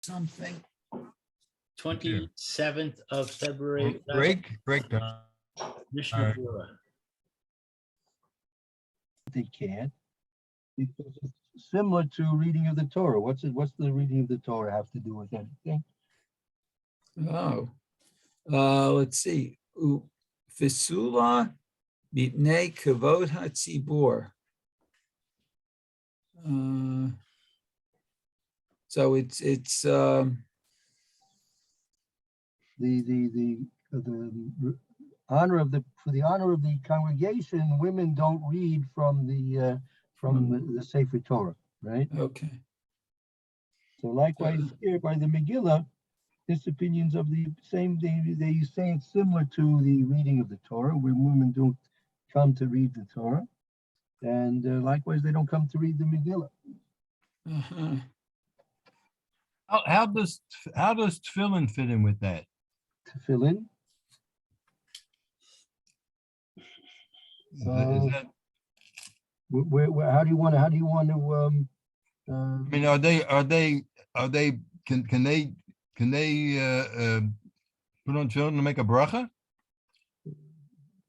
something. 27th of February. Break time. Mishna Berura. They can't, because it's similar to reading of the Torah. What's the reading of the Torah have to do with anything? Oh, let's see. Fisula mipnei kavod hatzibur. So it's The honor of for the honor of the congregation, women don't read from the Sefer Torah, right? okay. So likewise here by the Megillah, this opinion's of the same. They say it's similar to the reading of the Torah, where women don't come to read the Torah, and likewise they don't come to read the Megillah. Uh-huh. How does tefillin fit in with that? Tefillin. Is that, Where how do you want to I mean, are they can they put on tefillin to make a bracha?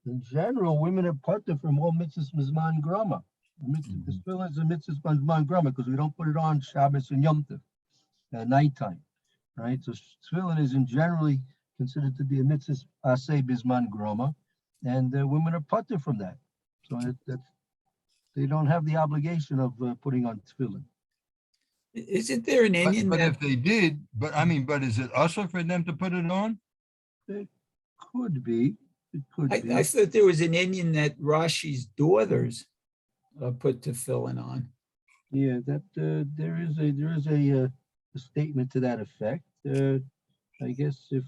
in general, women are parted from all mitzvahs mizman grama. The tefillin is a mitzvah mizman grama because we don't put it on Shabbos and Yom Tov, nighttime, right? So tefillin is in generally considered to be a mitzvah aseh bizman grama, and women are parted from that. So that's they don't have the obligation of putting on tefillin. Isn't there an Indian But that if they did, but is it also for them to put it on? It could be. It could be. I thought there was an Indian that Rashi's daughters put tefillin on. Yeah, that there is a statement to that effect. I guess if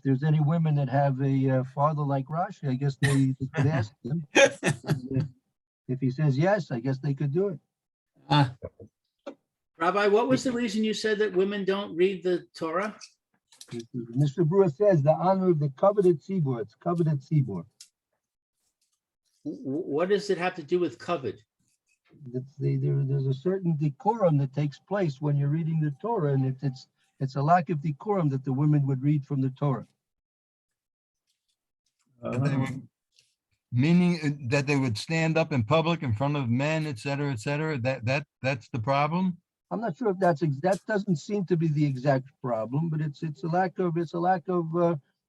there's any women that have a father like Rashi, I guess they could ask him. If he says yes, I guess they could do it. Rabbi, what was the reason you said that women don't read the Torah? Mr. Brewer says the honor of the coveted tzibur. It's coveted tzibur. What does it have to do with covet? There's a certain decorum that takes place when you're reading the Torah, and it's a lack of decorum that the women would read from the Torah. That they would, meaning that they would stand up in public in front of men, et cetera, et cetera. That's the problem. I'm not sure if that doesn't seem to be the exact problem, but it's a lack of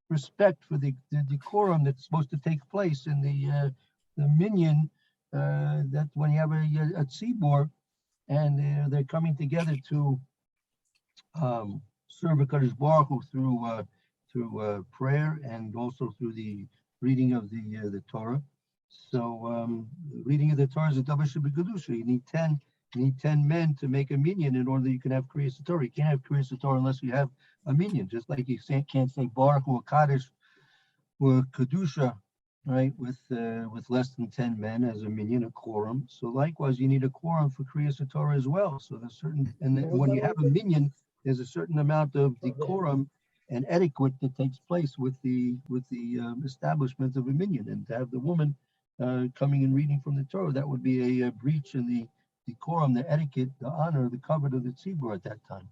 respect for the decorum that's supposed to take place in the minyan. That when you have a tzibur and they're coming together to serve HaKadosh Baruch Hu through prayer and also through the reading of the Torah. So reading of the Torah is a davar shebekudusha. You need 10 men to make a minyan in order that you can have Kriyas Torah. You can't have Kriyas Torah unless you have a minyan. Just like you can't say Baruch or Kaddish or Kedusha, right? With less than 10 men as a minyan, a quorum. So likewise, you need a quorum for Kriyas Torah as well. So there's certain, and then when you have a minyan, there's a certain amount of decorum and etiquette that takes place with the establishment of a minyan. And to have the woman coming and reading from the Torah, that would be a breach in the decorum, the etiquette, the honor, the covet of the tzibur at that time.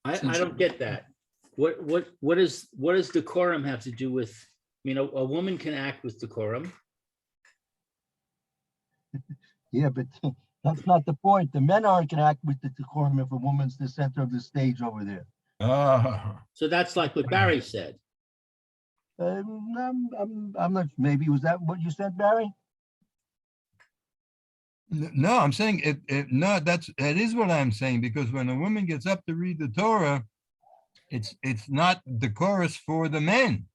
I don't get that. What does decorum have to do with? I mean, a woman can act with decorum. Yeah, but that's not the point. The men aren't going to act with the decorum if a woman's the center of the stage over there. So that's like what Barry said. I'm not. Maybe was that what you said, Barry? No, I'm saying no, that is what I'm saying, because when a woman gets up to read the Torah, it's not decorous for the men.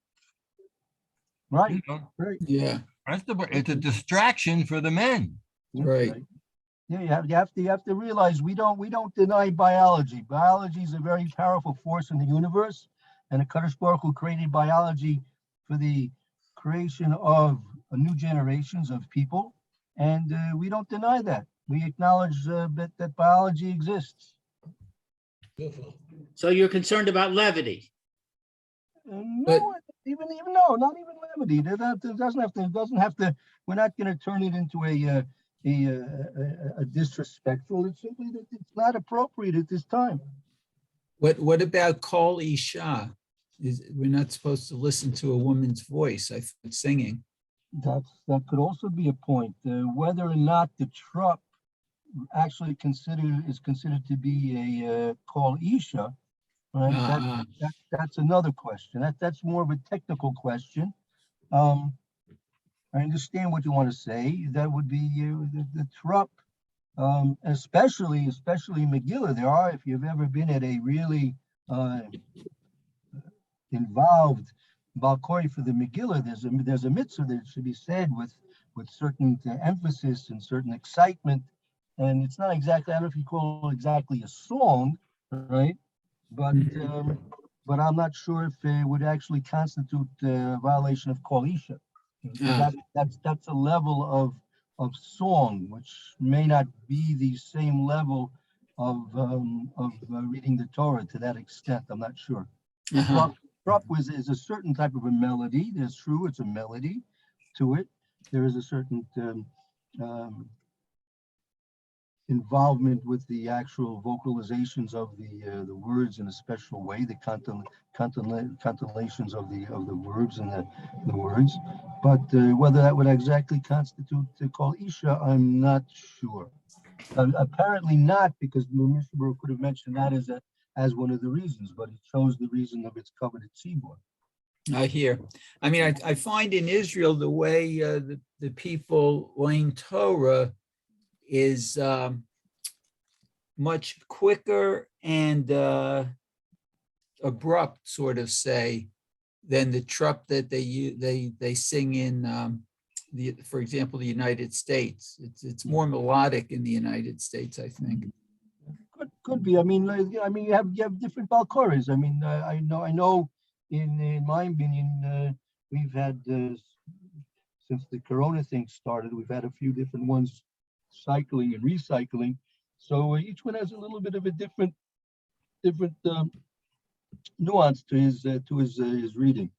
Right. You know? Right. Yeah, It's a distraction for the men. That's right. Yeah, you have to realize we don't deny biology. Biology is a very powerful force in the universe, and HaKadosh Baruch Hu created biology for the creation of new generations of people. And we don't deny that. We acknowledge that biology exists. So you're concerned about levity. No, even no, not even levity. It doesn't have to. We're not going to turn it into a disrespectful. It's simply that it's not appropriate at this time. What about Kol Isha? We're not supposed to listen to a woman's voice, I thought, singing. That could also be a point. Whether or not the trup actually is considered to be a Kol Isha, right? That's another question. That's more of a technical question. I understand what you want to say. That would be the trup, especially Megilla. There are, if you've ever been at a really involved Balkori for the Megillah, there's a mitzvah that should be said with certain emphasis and certain excitement. And it's not exactly, I don't know if you call it exactly a song, right? But I'm not sure if it would actually constitute a violation of Kol Isha. That's a level of song, which may not be the same level of reading the Torah to that extent. I'm not sure. Trup is a certain type of a melody. That's true. It's a melody to it. There is a certain involvement with the actual vocalizations of the words in a special way, the constellations of the verbs and the words. But whether that would exactly constitute Kol Isha, I'm not sure. Apparently not, because the Mishna could have mentioned that as one of the reasons, but it chose the reason of its covenant tzibur. I hear. I mean, I find in Israel the way the people learn Torah is much quicker and abrupt, sort of say, than the trup that they sing in for example, the United States. It's more melodic in the United States, I think. Could be. I mean, you have different Balkoris. I mean, I know. In my opinion, we've had since the Corona thing started, we've had a few different ones cycling and recycling. So each one has a little bit of a different nuance to his reading.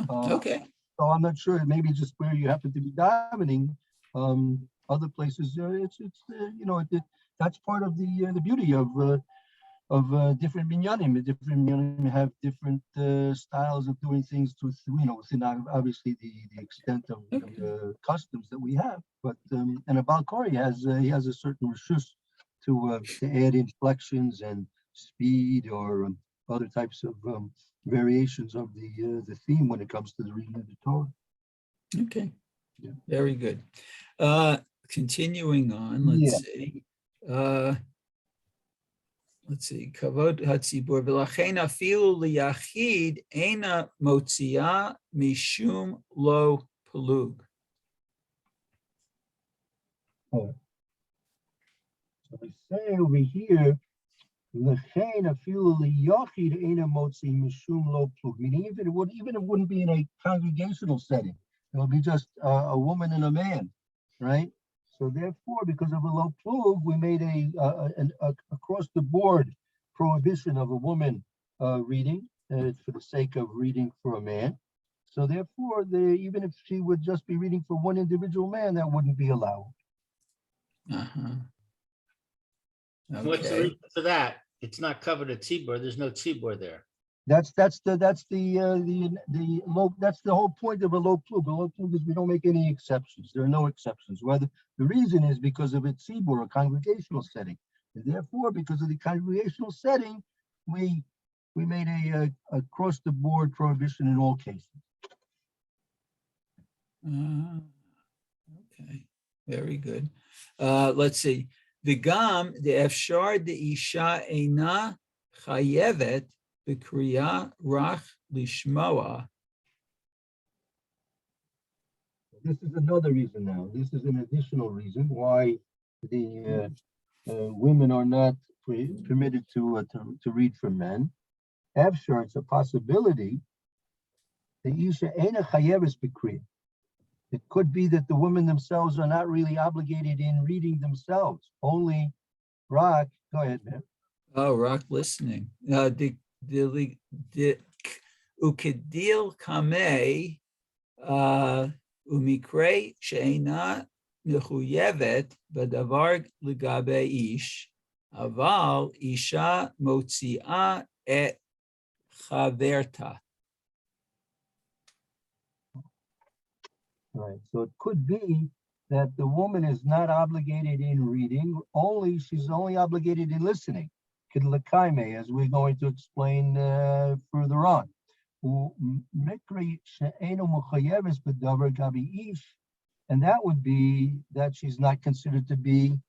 Okay. So I'm not sure. Maybe just where you happen to be davening. Other places, that's part of the beauty of different minyanim. Different minyanim have different styles of doing things within obviously the extent of the customs that we have. But and a Balkori has a certain reshus to add inflections and speed or other types of variations of the theme when it comes to the reading of the Torah. Okay. Yeah. Very good. Continuing on, let's see. Kavod hatzibur v'lachein afilu liyachid eina motzia mishum lo pelug. So we say over here, l'chein afilu liyachid eina motzi mishum lo pelug. Meaning, even it wouldn't be in a congregational setting. It would be just a woman and a man, right? So therefore, because of a lo plug, we made an across the board prohibition of a woman reading for the sake of reading for a man. So therefore, even if she would just be reading for one individual man, that wouldn't be allowed. Okay. What's the reason for that? It's not covered at tzibur. There's no tzibur there. That's the whole point of a lo plug. A lo plug is we don't make any exceptions. There are no exceptions. Whether the reason is because of its tzibur, a congregational setting, and therefore because of the congregational setting, we made a across the board prohibition in all cases. Okay, very good. Let's see. The efshar de isha eina chayevet b'kriya rach lishmoa. This is another reason now. This is an additional reason why the women are not permitted to read for men. Afshar, it's a possibility. The isha eina chayevet b'kriya. It could be that the women themselves are not really obligated in reading themselves. Only Rock. Go ahead, man. Oh, Rock listening. Ukidil kame umikre she'ena מחויבת בדבר לגבי איש, אבל אישה מוציאה את חברתה. Right, so it could be that the woman is not obligated in reading, she's only obligated in listening. Kidlakaime, as we're going to explain further on. And that would be that she's not considered to be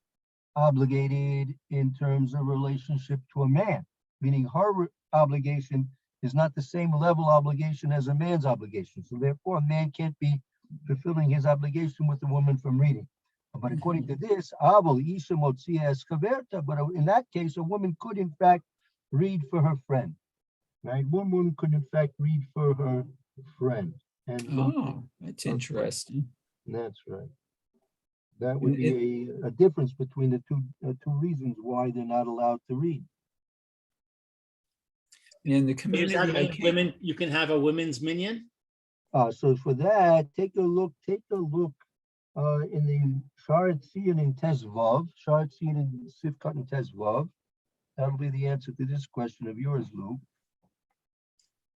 obligated in terms of relationship to a man, meaning her obligation is not the same level obligation as a man's obligation. So therefore, a man can't be fulfilling his obligation with a woman from reading. But according to this, but in that case, a woman could in fact read for her friend. Right? One woman could in fact read for her friend. And Oh, that's interesting. that's right. That would be a difference between the two reasons why they're not allowed to read. In the Does community, that I mean can't- women, you can have a women's minion? So for that, take a look in the Sharet Tzion in Tezvav, Sharet Tzion in Sifkat in Tezvav. That'll be the answer to this question of yours, Lou.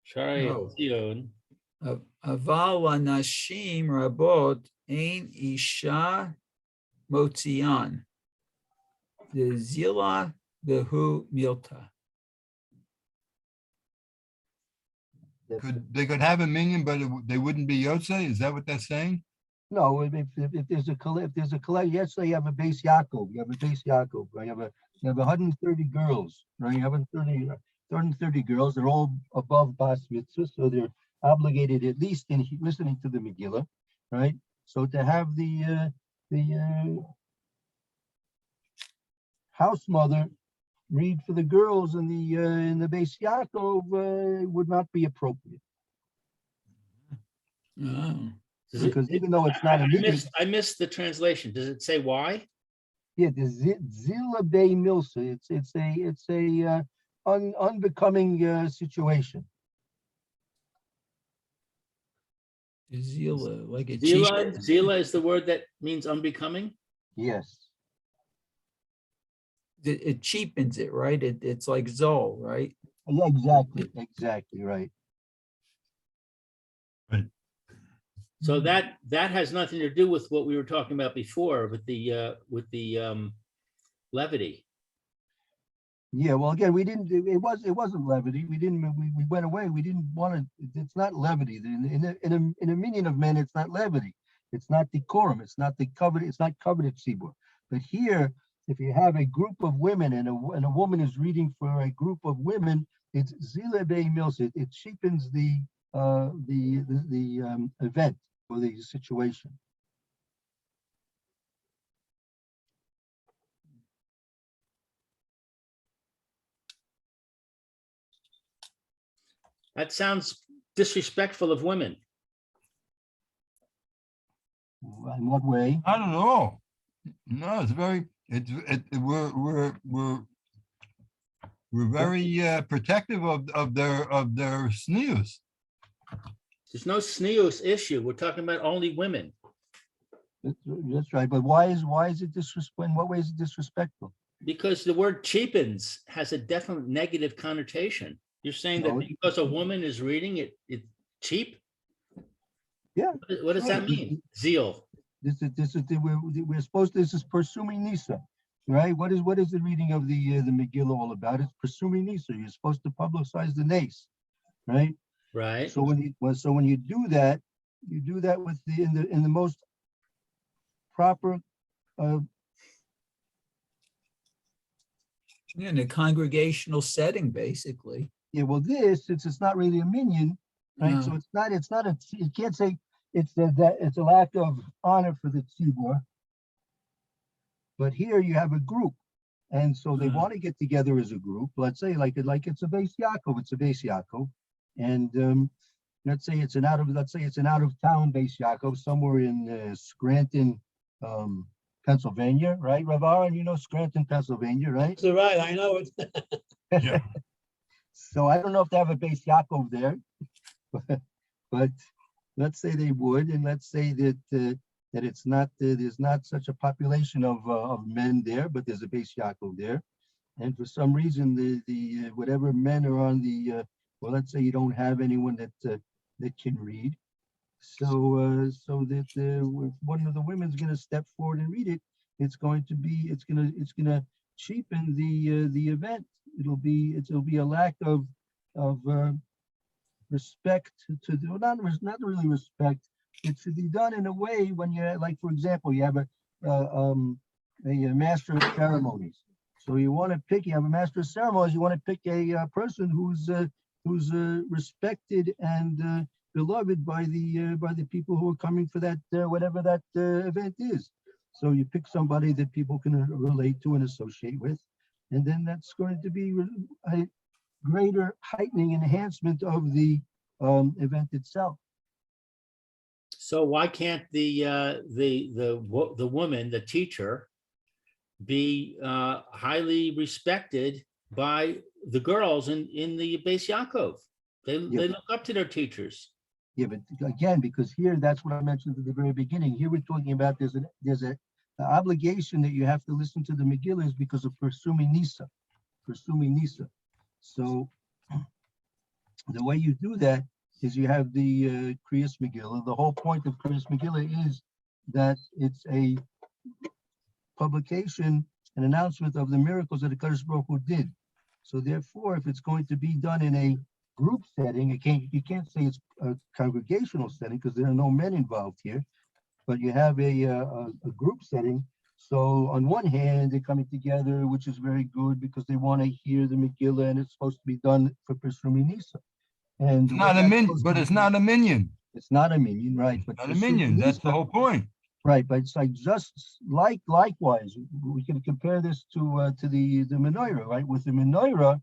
Shari No. Tzion. אבל הנשים רבות אין אישה מוציאן. דזילה והוא מילתא. They could have a minion, but they wouldn't be Yotze? Is that what they're saying? No, if there's a collect, yes, they have a base Yaakov. You have a base Yaakov. Right? You have 130 girls, right? You have 130 girls. They're all above Bas Mitzvah, so they're obligated at least in listening to the Megillah, right? So to have the house mother read for the girls in the base Yaakov would not be appropriate. Oh. Because even though it's not a meeting, I missed the translation. Does it say why? yeah, the Zila Bay Milsa, it's a unbecoming situation. Zila, like a Zila, cheap. Zila is the word that means unbecoming? Yes. It cheapens it, right? It's like Zoll, right? Yeah, exactly right. So that has nothing to do with what we were talking about before with the levity. Yeah, well, again, it wasn't levity. We went away. We didn't want to, it's not levity. In a minion of men, it's not levity. It's not decorum. It's not coveted tzibur. But here, if you have a group of women and a woman is reading for a group of women, it's zile bei mils. It cheapens the event or the situation. That sounds disrespectful of women. In what way? I don't know. No, it's very, we're very protective of their sneers. There's no sneos issue. We're talking about only women. That's right. But why is it disrespectful? In what way is it disrespectful? Because the word cheapens has a definite negative connotation. You're saying that because a woman is reading it, it's cheap? Yeah. What does that mean? Zeal. This is pursuing Nisa, right? What is the reading of the Megillah all about? It's pursuing Nisa. You're supposed to publicize the nace, right? Right. So when you do that, with in the most proper In a congregational setting, basically. yeah. Well, since it's not really a minion, right? So it's not you can't say it's a lack of honor for the tzibur. But here you have a group, and so they want to get together as a group. Let's say like it's a base Yaakov, and let's say it's an out of town base Yaakov somewhere in Scranton, Pennsylvania, right, Rav Aaron? You know Scranton, Pennsylvania, right? That's right, I know it. Yeah. So I don't know if they have a base Yaakov there, but let's say they would, and let's say that that it's not, there's not such a population of men there, but there's a Beis Yaakov there. And for some reason, the whatever men are on the, well, let's say you don't have anyone that can read. So that if one of the women's going to step forward and read it, it's going to cheapen the event. It'll be a lack of respect to the, not really respect. It should be done in a way when you, like, for example, you have a master of ceremonies. So you want to pick, you have a master of ceremonies, you want to pick a person who's respected and beloved by the people who are coming for that, whatever that event is. So you pick somebody that people can relate to and associate with, and then that's going to be a greater heightening enhancement of the event itself. So why can't the woman, the teacher, be highly respected by the girls in the Beis Yaakov? They look up to their teachers. Yeah, but again, because here, that's what I mentioned at the very beginning. Here we're talking about there's an obligation that you have to listen to the Megillah is because of pursuing Nisa. So the way you do that is you have the Kriyas Megillah. The whole point of Kriyas Megillah is that it's a publication, an announcement of the miracles that the Kadosh Baruch Hu did. So therefore, if it's going to be done in a group setting, you can't say it's a congregational setting because there are no men involved here, but you have a group setting. So on one hand, they're coming together, which is very good because they want to hear the Megillah, and it's supposed to be done for Pesumi Nisa. And It's not a minion, but it's not a minion. It's not a minion, right? But Not a minion. That's the whole point. right. But it's like just likewise, we can compare this to the menorah, right? With the menorah,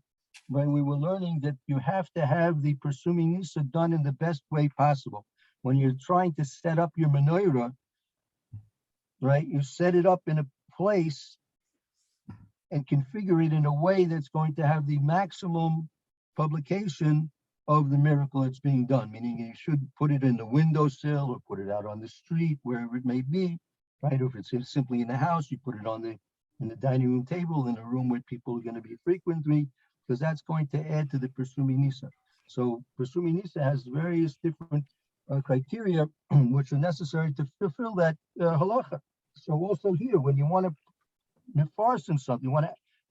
when we were learning that you have to have the Pesumi Nisa done in the best way possible. When you're trying to set up your menorah, right, you set it up in a place and configure it in a way that's going to have the maximum publication of the miracle that's being done, meaning you should put it in the windowsill or put it out on the street, wherever it may be, right? Or if it's simply in the house, you put it on in the dining room table in a room where people are going to be frequently, because that's going to add to the Pesumi Nisa. So Pesumi Nisa has various different criteria which are necessary to fulfill that halacha. So also here, when you want to mefarsim something,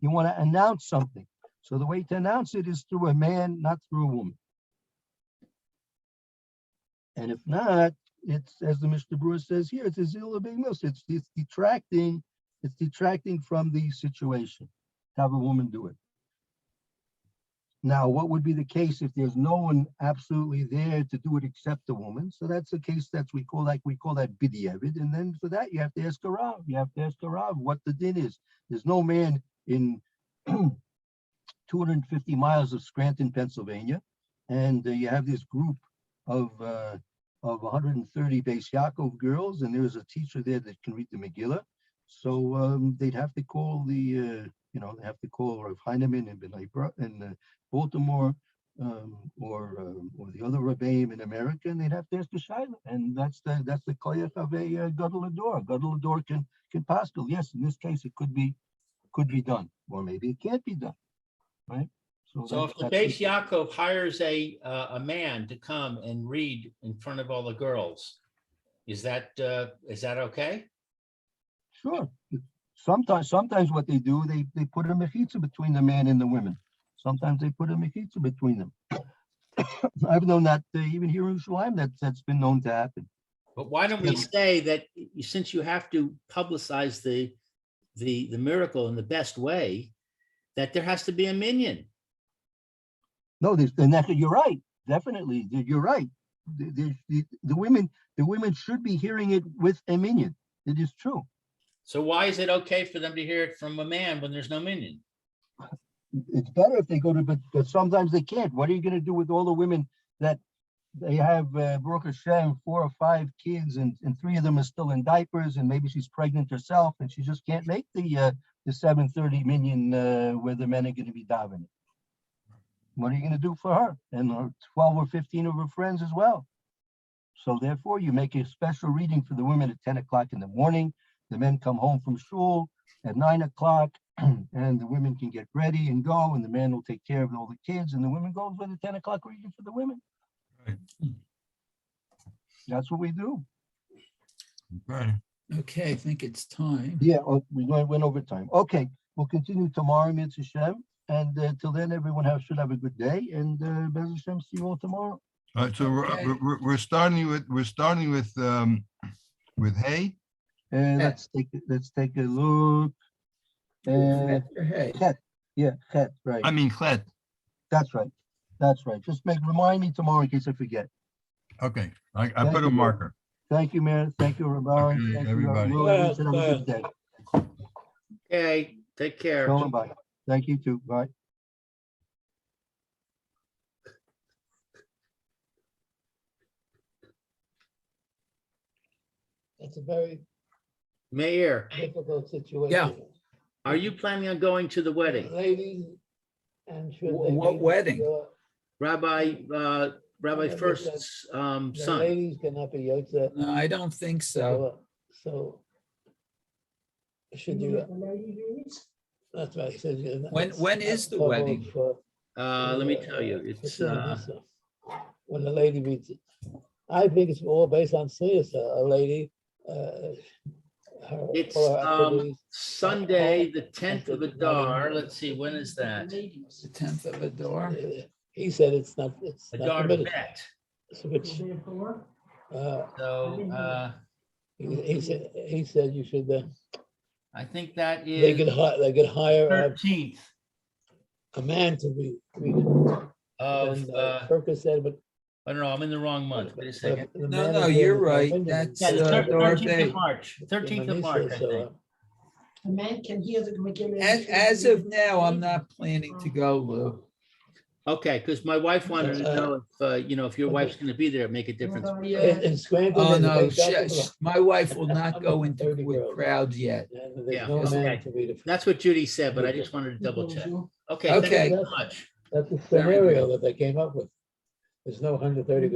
you want to announce something. So the way to announce it is through a man, not through a woman. And if not, it's, as the Mishnah Berura says here, it's a zillah b'milos. It's detracting from the situation to have a woman do it. Now, what would be the case if there's no one absolutely there to do it except the woman? So that's a case we call that b'diavad, and then for that you have to ask a rav. You have to ask a rav what the din is. There's no man in 250 miles of Scranton, Pennsylvania, and you have this group of 130 Beis Yaakov girls, and there's a teacher there that can read the Megillah. So they'd have to call they have to call Rav Heinemann in Baltimore, or the other Rebbeim in America, and they'd have to ask a shayla, and that's the koyach of a gadol hador. Gadol hador can paskel. Yes, in this case it could be done, or maybe it can't be done, right? So if the Beis Yaakov hires a man to come and read in front of all the girls, is that okay? Sure. Sometimes what they do, they put a mechitza between the man and the women. Sometimes they put a mechitza between them. I've known that even here in Yerushalayim, that's been known to happen. But why don't we say that since you have to publicize the miracle in the best way, that there has to be a minyan? No, you're right. Definitely, you're right. The women should be hearing it with a minyan. It is true. So why is it okay for them to hear it from a man when there's no minyan? It's better if they go to, but sometimes they can't. What are you going to do with all the women that they have, Baruch Hashem, 4 or 5 kids, and 3 of them are still in diapers, and maybe she's pregnant herself, and she just can't make the 7:30 minyan where the men are going to be davening. What are you going to do for her and 12 or 15 of her friends as well? So therefore, you make a special reading for the women at 10 o'clock in the morning. The men come home from shul at 9 o'clock, and the women can get ready and go, and the man will take care of all the kids, and the women go with a 10 o'clock reading for the women. Right. That's what we do. Okay. Okay, I think it's time. Yeah, we went over time. Okay, we'll continue tomorrow, Mitzvah Shem. And till then, everyone should have a good day. And Bez Hashem, see you all tomorrow. All right, so Okay. we're starting with hay. Let's take a look. Hey, Chet. Yeah, Chet, right. I mean, Chet. That's right. That's right. Just remind me tomorrow in case I forget. Okay, I Thank put you, a marker. Thank you, Mayor. Thank you, Rabbi. Okay, Thank everybody. you, everyone should have a good day. Okay, take care. Shalom, bye. Thank you too. Bye. It's a very Mayor, difficult situation. Yeah. are you planning on going to the wedding? Ladies, and should Wh- they what meet wedding? Rabbi the Furst's The son. ladies cannot be yotze. no, I don't think so. So should you? That's right. So When is the wedding? Let me tell you, it's when the lady meets it. I think it's all based on serious. A lady. it's for her activities. Sunday, the 10th of Adar. Let's see, when is that? The 10th of Adar? He said it's not. It's not Adar permitted. Bet. Which, So he said you should. I think that They could is hire 13th a man to read it. of, And Perkins said, but. I don't know, I'm in the wrong month. Wait a second. the No, man no, is you're in the right. opinion. That's, Yeah, the Adar 13th Bet. of March, 13th of March, I think. A man can hear the Megilla. As of now, I'm not planning to go, Lou. Okay, because my wife wanted to know if, if your okay. wif's gonna be there, make a difference. In Scranton. Oh, there's a no, big festival, my wife will not go into 30 with girls. crowds yet. and there's Yeah, no okay. man to read it. That's what Judy said, but I just wanted to double check. Okay, thank Okay. you so much. That's the Very scenario good. that they came up with. There's no 130 girls.